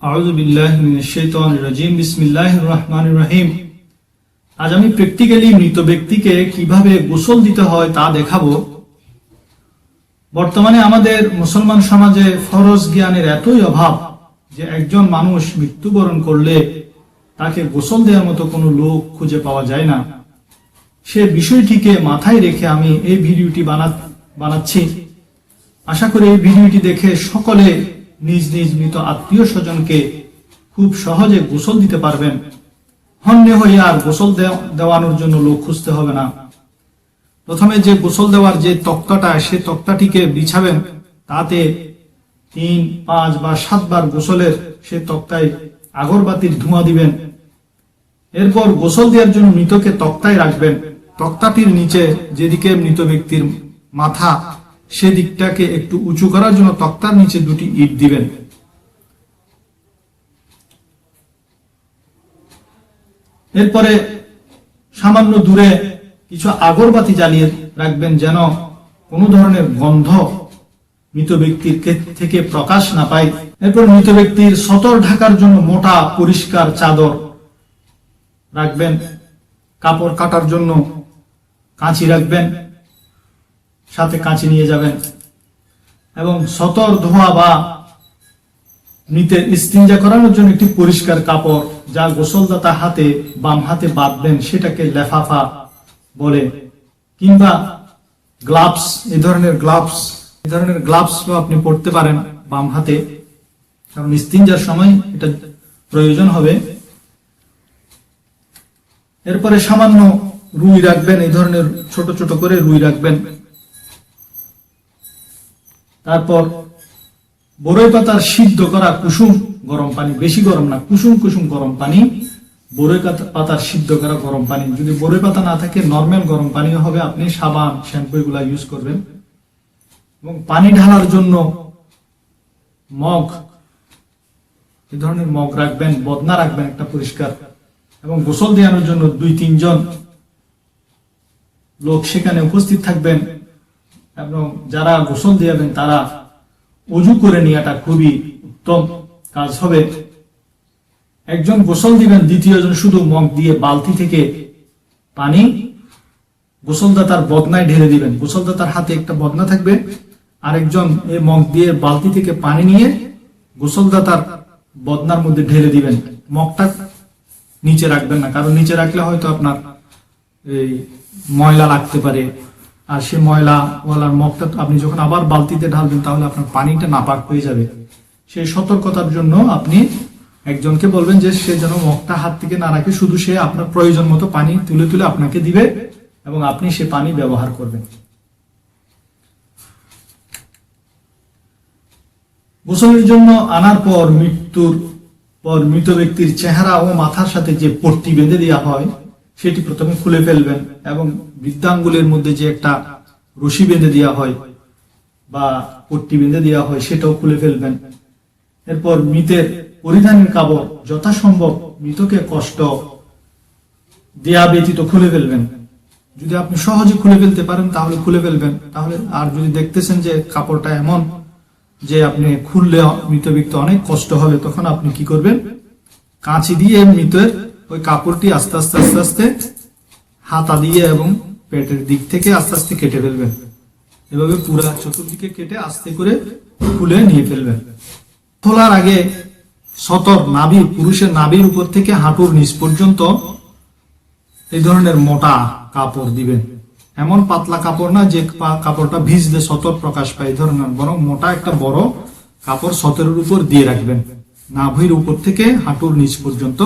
আউযু বিল্লাহি মিনাশ শাইতানির রাজিম। বিসমিল্লাহির রহমানির রহিম। আজ আমি প্র্যাকটিক্যালি মৃত ব্যক্তিকে কিভাবে গোসল দিতে হয় তা দেখাবো। বর্তমানে আমাদের মুসলমান সমাজে ফরজ জ্ঞানের এতই অভাব যে একজন মানুষ মৃত্যুবরণ করলে তাকে গোসল দেওয়ার মতো কোনো লোক খুঁজে পাওয়া যায় না। সে বিষয়টিকে মাথায় রেখে আমি এই ভিডিওটি বানাচ্ছি। আশা করি এই ভিডিওটি দেখে সকলে নিজ নিজ মৃত আত্মীয় স্বজনকে খুব সহজে গোসল দিতে পারবেন। হন্যে হয়ে আর গোসল দেওয়ানোর জন্য লোক খুঁজতে হবে না। প্রথমে যে গোসল দেওয়ার যে তক্তাটা, সে তক্তাটিকে বিছাবেন, তাতে 3, 5 বা 7 বার গোসলের সে তক্তায় আগরবাতির ধোঁয়া দিবেন। এরপর গোসল দেওয়ার জন্য মৃতকে তক্তায় রাখবেন। তক্তাটির নিচে যেদিকে মৃত ব্যক্তির মাথা, সেদিকটাকে একটু উঁচু করার জন্য তক্তার নিচে 2টি ইট দিবেন। এরপরে সামান্য দূরে কিছু আগরবাতি জ্বালিয়ে রাখবেন, যেন কোনো ধরনের গন্ধ মৃত ব্যক্তির থেকে প্রকাশ না পায়। এরপর মৃত ব্যক্তির সতর ঢাকার জন্য মোটা পরিষ্কার চাদর রাখবেন। কাপড় কাটার জন্য কাঁচি রাখবেন, সাথে কাঁচি নিয়ে যাবেন। এবং সতর ধোয়া বা মৃতের ইস্তিনজা করানোর জন্য একটি পরিষ্কার কাপড়, যা গোসলদাতা হাতে বাম হাতে বাঁধবেন, সেটাকে লেফাফা বলে, কিংবা গ্লাভস। এই ধরনের গ্লাভস আপনি পরতে পারেন বাম হাতে, কারণ ইস্তিনজার সময় এটা প্রয়োজন হবে। এরপরে সামান্য রুই রাখবেন, এই ধরনের ছোট ছোট করে রুই রাখবেন। তারপর বরই পাতার সিদ্ধ করা কুসুম গরম পানি, বেশি গরম না, কুসুম কুসুম গরম পানি, বরই পাতার সিদ্ধ করা গরম পানি। যদি বরই পাতা না থাকে নর্মাল গরম পানিও হবে, আপনি সাবান শ্যাম্পু এগুলা ইউজ করবেন। এবং পানি ঢালার জন্য মগ, এই ধরনের মগ রাখবেন, বদনা রাখবেন একটা পরিষ্কার। এবং গোসল দেওয়ানোর জন্য 2-3 জন লোক সেখানে উপস্থিত থাকবেন। এবং যারা গোসল দিয়াবেন তারা ওযু করে নেওয়াটা খুবই উত্তম কাজ হবে। একজন গোসল দিবেন, দ্বিতীয়জন শুধু মগ দিয়ে বালতি থেকে পানি গোসলদাতার বদনায় ঢেলে দিবেন। গোসলদাতার হাতে একটা বদনা থাকবে, আরেকজন এই মগ দিয়ে বালতি থেকে পানি নিয়ে গোসলদাতার বদনার মধ্যে ঢেলে দিবেন। মগটা নিচে রাখবেন না, কারণ নিচে রাখলে হয়তো আপনার এই ময়লা লাগতে পারে, আর সে ময়লা ওয়ালার মগটা আপনি যখন আবার বালতিতে ঢালবেন তাহলে আপনার পানিটা নাপাক হয়ে যাবে। সেই সতর্কতার জন্য আপনি একজনকে বলবেন যে সে যেন মগটা হাত থেকে না রাখে, শুধু সে আপনার প্রয়োজন মতো পানি তুলে তুলে আপনাকে দিবে এবং আপনি সে পানি ব্যবহার করবেন। গোসলের জন্য আনার পর মৃত ব্যক্তির চেহারা ও মাথার সাথে যে পট্টি বেঁধে দেওয়া হয়, সেটি প্রথমে খুলে ফেলবেন। এবং বৃদ্ধাঙ্গুলের মধ্যে যে একটা রশি বেঁধে দেওয়া হয় বা পট্টি বেঁধে দেওয়া হয়, সেটাও খুলে ফেলবেন। এরপর মৃতের পরিধানের কাপড় যথাসম্ভব মৃতকে কষ্ট দেয়া ব্যতীত খুলে ফেলবেন। যদি আপনি সহজে খুলে ফেলতে পারেন তাহলে খুলে ফেলবেন। তাহলে আর যদি দেখতেছেন যে কাপড়টা এমন যে আপনি খুললে মৃত ব্যক্তি অনেক কষ্ট হবে, তখন আপনি কি করবেন, কাঁচি দিয়ে মৃতের ওই কাপড়টি আস্তে আস্তে আস্তে আস্তে হাতা দিয়ে এবং পেটের দিক থেকে আস্তে আস্তে কেটে ফেলবেন। এভাবে পুরো চতুর্দিকে কেটে আস্তে করে খুলে নিয়ে ফেলবেন। খোলার আগে সতর নাভি, পুরুষের নাভির উপর থেকে হাঁটুর নিচ পর্যন্ত এই ধরনের মোটা কাপড় দিবেন। এমন পাতলা কাপড় না যে কাপড়টা ভিজলে সতর প্রকাশ পায়, এই ধরনের, বরং মোটা একটা বড় কাপড় সতরের উপর দিয়ে রাখবেন। নাভির উপর থেকে হাঁটুর নিচ পর্যন্ত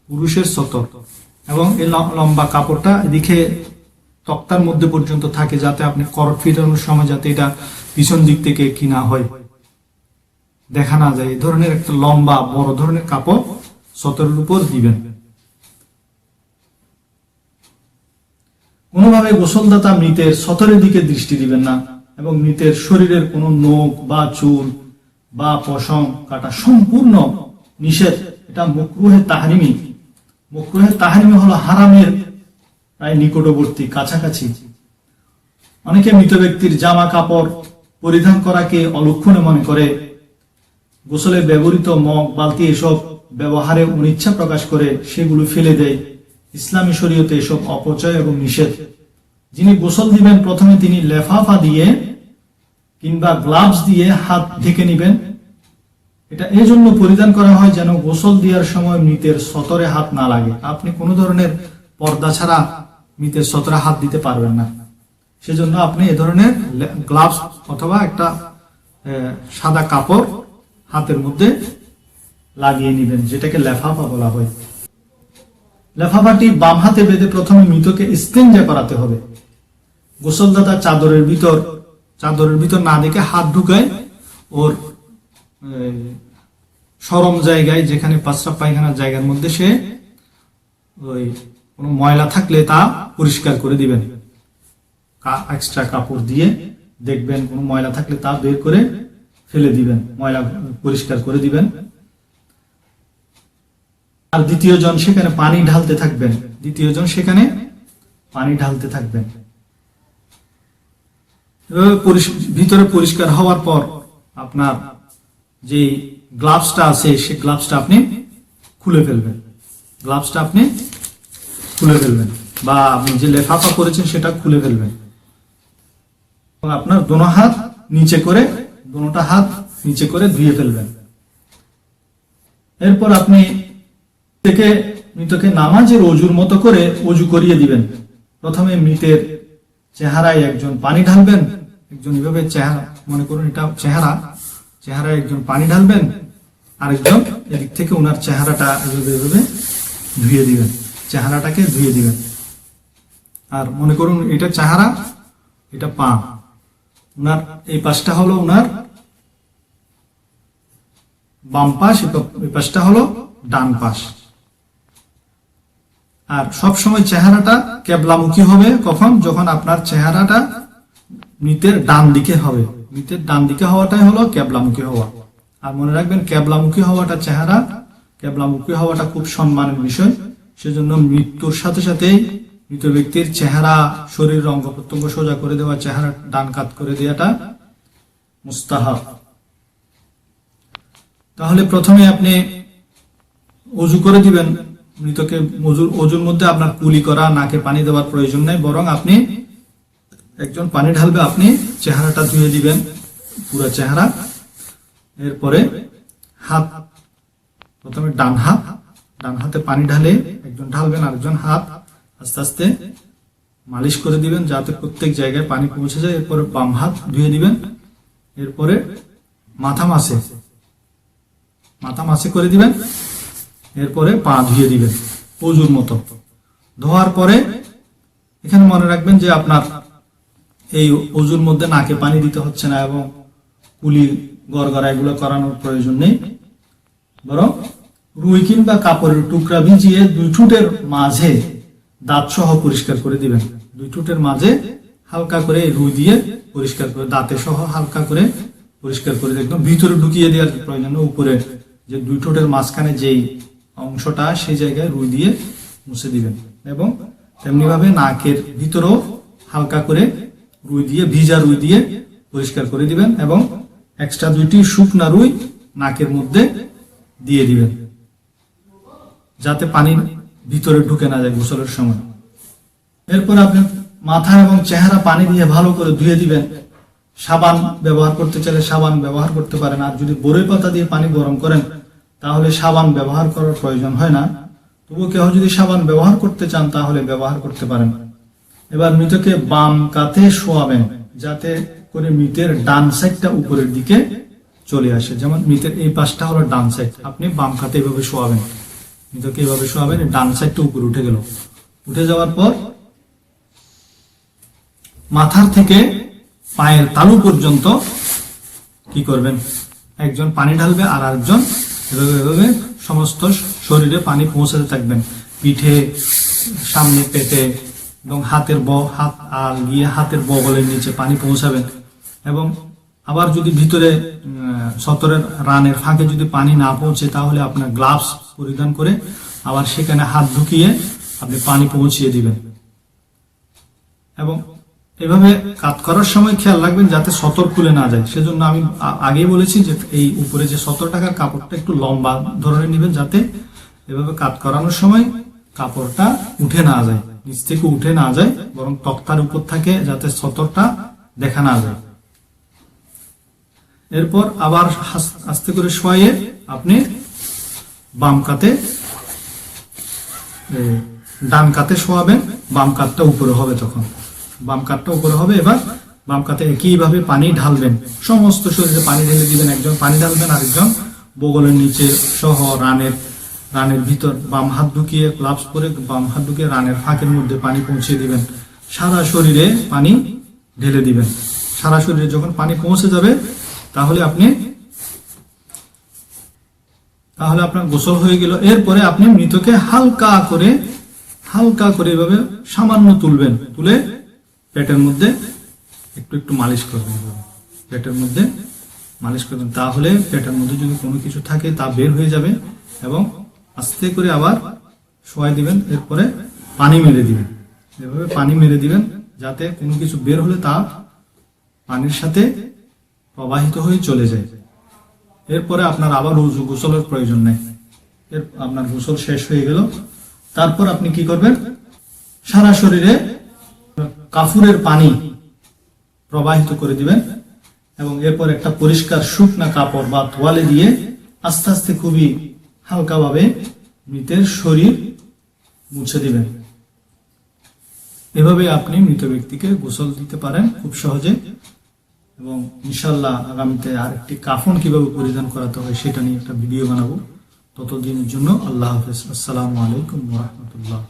পুরুষের সতর। এবং এই লম্বা কাপড়টা এদিকে তক্তার মধ্যে পর্যন্ত থাকে, যাতে আপনি করট ফিরানোর সময় যাতে এটা পিছন দিক থেকে কি না হয়, দেখা না যায়। এই ধরনের একটা লম্বা বড় ধরনের কাপড় সতরের উপর দিবেন। কোনোভাবে গোসলদাতা মৃতের সতরের দিকে দৃষ্টি দিবেন না। এবং মৃতের শরীরের কোনো নখ বা চুল বা পশম কাটা সম্পূর্ণ নিষেধ। এটা মাকরুহে তাহরিমি। মাকরুহে তাহরিমি হলো হারামের প্রায় নিকটবর্তী, কাছাকাছি। অনেকে মৃত ব্যক্তির জামা কাপড় পরিধান করাকে অলক্ষণে মনে করে, গোসলে ব্যবহৃত মগ, বালতি এসব ব্যবহারে অনিচ্ছা প্রকাশ করে সেগুলো ফেলে দেয়, ইসলামী শরীয়তে এসব অপচয় এবং নিষেধ। যিনি গোসল দিবেন প্রথমে তিনি লেফাফা দিয়ে কিংবা গ্লাভস দিয়ে হাত ঢেকে নেবেন। এটা এই জন্য পরিধান করা হয় যেন গোসল দেওয়ার সময় মৃতের সতরে হাত না লাগে। আপনি কোনো ধরনের পর্দা ছাড়া মৃতের সতরে হাত দিতে পারবেন না, সেজন্য আপনি এ ধরনের গ্লাভস অথবা একটা সাদা কাপড় হাতের মধ্যে লাগিয়ে নেবেন, যেটাকে লেফাফা বলা হয়। লেফাফাটি বাম হাতে বেঁধে প্রথমে মৃতকে ইস্তেঞ্জা করাতে হবে। গোসলদাতা চাদরের ভিতর না দেখে হাত ঢুকায় ওর সরম জায়গায়, যেখানে পাঁচটা পায়খানার জায়গার মধ্যে সে ওই কোনো ময়লা থাকলে তা পরিষ্কার করে দিবেন। এক্সট্রা কাপড় দিয়ে দেখবেন কোনো ময়লা থাকলে তা বের করে ফেলে দিবেন, ময়লা পরিষ্কার করে দিবেন। আর দ্বিতীয় জন সেখানে পানি ঢালতে থাকবেন। ভিতরে পরিষ্কার হওয়ার পর আপনার যে গ্লাভসটা আছে সে গ্লাভসটা আপনি খুলে ফেলবেন, বা আপনি যে লেফাফা করেছেন সেটা খুলে ফেলবেন। আপনার দোনো হাত নিচে করে ধুয়ে ফেলবেন। এরপর আপনি মৃতকে নামাজের অজুর মতো করে অজু করিয়ে দিবেন। প্রথমে মৃতের চেহারায় একজন পানি ঢালবেন, একজন এভাবে চেহারা মনে করুন এটা চেহারায় একজন পানি ঢালবেন, আরেকজন এদিক থেকে ওনার চেহারাটা এভাবে ধুয়ে দিবেন, চেহারাটাকে ধুয়ে দিবেন। আর মনে করুন এটা চেহারা, এটা পা, উনার এই পাশটা হলো উনার বাম পাশ, এই পাশটা হলো ডান পাশ। আর সব সময় চেহারাটা কেবলামুখী হবে। কখন? যখন আপনার চেহারাটা মৃতের ডান দিকে হবে। মৃতের ডান দিকে হওয়াটাই হলো কেবলামুখী হওয়া। আর মনে রাখবেন কেবলামুখী হওয়াটা খুব সম্মানের বিষয়। সেজন্য মৃত্যুর সাথে সাথেই মৃত ব্যক্তির চেহারা, শরীরের অঙ্গ প্রত্যঙ্গ সোজা করে দেওয়া, চেহারা ডান কাত করে দেওয়াটা মুস্তাহাব। তাহলে প্রথমে আপনি ওযু করে দিবেন মৃতকে। ওযুর মধ্যে আপনার কুলি করা, নাকে পানি দেওয়ার প্রয়োজন নেই, বরং আপনি একজন পানি ঢালবে, আপনি চেহারাটা ধুয়ে দিবেন, পুরো চেহারা। এরপরে হাত, প্রথমে ডান হাতে পানি ঢালে একজন ঢালবেন, আরেকজন হাত আস্তে আস্তে মালিশ করে দিবেন যাতে প্রত্যেক জায়গায় পানি পৌঁছে যায়। এরপরে বাম হাত ধুয়ে দিবেন। এরপরে মাথা মাসে করে দিবেন। এরপরে পা ধুয়ে দিবেন ওযুর মতো। ধোয়ার পরে এখানে মনে রাখবেন যে আপনার এই ওযুর মধ্যে নাকে পানি দিতে হচ্ছে না এবং কুলি, গড়গড়া এগুলো করানোর প্রয়োজন নেই, বরং রুই কিংবা কাপড়ের টুকরা ভিজিয়ে দুই ঠোঁটের মাঝে দাঁত সহ পরিষ্কার করে দিবেন। দুই ঠোঁটের মাঝে হালকা করে রুই দিয়ে পরিষ্কার করে, দাঁতে সহ হালকা করে পরিষ্কার করে একদম ভিতরে ঢুকিয়ে দেওয়ার প্রয়োজন নেই। উপরে যে দুই ঠোঁটের মাঝখানে যেই অংশটা, সেই জায়গায় রুই দিয়ে মুছে দিবেন। এবং তেমনি ভাবে নাকের ভিতরেও হালকা করে ভিজা রুই দিয়ে পরিষ্কার করে দিবেন এবং এক্সট্রা দুইটি শুকনা রুই নাকের মধ্যে দিয়ে দিবেন, যাতে পানি ভিতরে ঢুকে না যায় গোসলের সময়। এরপর আপনি মাথা এবং চেহারা পানি দিয়ে ভালো করে ধুয়ে দিবেন। সাবান ব্যবহার করতে চাইলে সাবান ব্যবহার করতে পারেন। আর যদি বরই পাতা দিয়ে পানি গরম করেন তাহলে সাবান ব্যবহার করার প্রয়োজন হয় না। তবুও কেউ যদি সাবান ব্যবহার করতে চান তাহলে ব্যবহার করতে পারেন। এবার মৃতকে বাম কাতে শোয়াবেন, যাতে করে মৃতের ডান সাইডটা উপরের দিকে চলে আসে। যেমন মৃতের এই পাশটা হলো ডান সাইড, আপনি বাম কাতে এভাবে শোয়াবেন, মৃতকে এইভাবে শোয়াবেন, ডান সাইডটা উপরে উঠে গেল। উঠে যাওয়ার পর মাথার থেকে পায়ের তালু পর্যন্ত কি করবেন? একজন পানি ঢালবে আর আরেকজন এভাবে সমস্ত শরীরে পানি পৌঁছাতে থাকবেন। পিঠে, সামনে, পেটে এবং হাতের বগলের নিচে পানি পৌঁছাবেন। এবং আবার যদি ভিতরে সতরের রানের ফাঁকে যদি পানি না পৌঁছে তাহলে আপনার গ্লাভস পরিধান করে আবার সেখানে হাত ঢুকিয়ে আপনি পানি পৌঁছিয়ে দিবেন। এবং এভাবে কাত করার সময় খেয়াল রাখবেন যাতে সতর খুলে না যায়। সেজন্য আমি আগেই বলেছি যে এই উপরে যে 17 টাকার কাপড়টা একটু লম্বা ধরনের নেবেন, যাতে এভাবে কাত করানোর সময় কাপড়টা উঠে না যায়, নিচ থেকে উঠে না যায়, বরং তক্তার উপর থাকে, যাতে সতরটা দেখা না যায়। এরপর আবার আস্তে করে শোয়ে আপনি বাম কাতে, ডান কাতে শোয়াবেন, বাম কাতটা উপরে হবে, তখন বাম কাতটা উপরে হবে। এবার বাম কাতে একইভাবে পানি ঢালবেন, সমস্ত শরীরে পানি ঢেলে দিবেন, একজন পানি ঢালবেন, আরেকজন বগলের নিচে সহ রানের ভিতর বাম হাত ঢুকিয়ে, গ্লাভস পরে বাম হাত ঢুকিয়ে রানের ফাঁকের মধ্যে পানি পৌঁছে দিবেন, সারা শরীরে পানি ঢেলে দিবেন। সারা শরীরে যখন পানি পৌঁছে যাবে তাহলে আপনার গোসল হয়ে গেল। এরপরে আপনি মৃতকে হালকা করে এভাবে সামান্য তুলবেন, তুলে পেটের মধ্যে একটু একটু মালিশ করবেন, পেটের মধ্যে মালিশ করবেন। তাহলে পেটের মধ্যে যদি কোনো কিছু থাকে তা বের হয়ে যাবে, এবং আস্তে করে আবার শোয়াই দিবেন। এরপরে পানি মেরে দিবেন, এভাবে পানি মেরে দিবেন, যাতে কোনো কিছু বের হলে তা পানির সাথে প্রবাহিত হয়ে চলে যায়। এরপরে আপনার আবার গোসলের প্রয়োজন নেই, আপনার গোসল শেষ হয়ে গেল। তারপর আপনি কি করবেন, সারা শরীরে কাফুরের পানি প্রবাহিত করে দিবেন, এবং এরপর একটা পরিষ্কার শুকনা কাপড় বা তোয়ালে দিয়ে আস্তে আস্তে খুবই হালকাভাবে মৃতের শরীর মুছে দিবেন। এভাবে আপনি মৃত ব্যক্তিকে গোসল দিতে পারেন খুব সহজে। এবং ইনশাল্লাহ আগামীতে আরেকটি কাফন কিভাবে পরিধান করাতে হয় সেটা নিয়ে একটা ভিডিও বানাবো। ততদিনের জন্য আল্লাহ হাফেজ। আসসালামু আলাইকুম ওয়া রাহমাতুল্লাহ।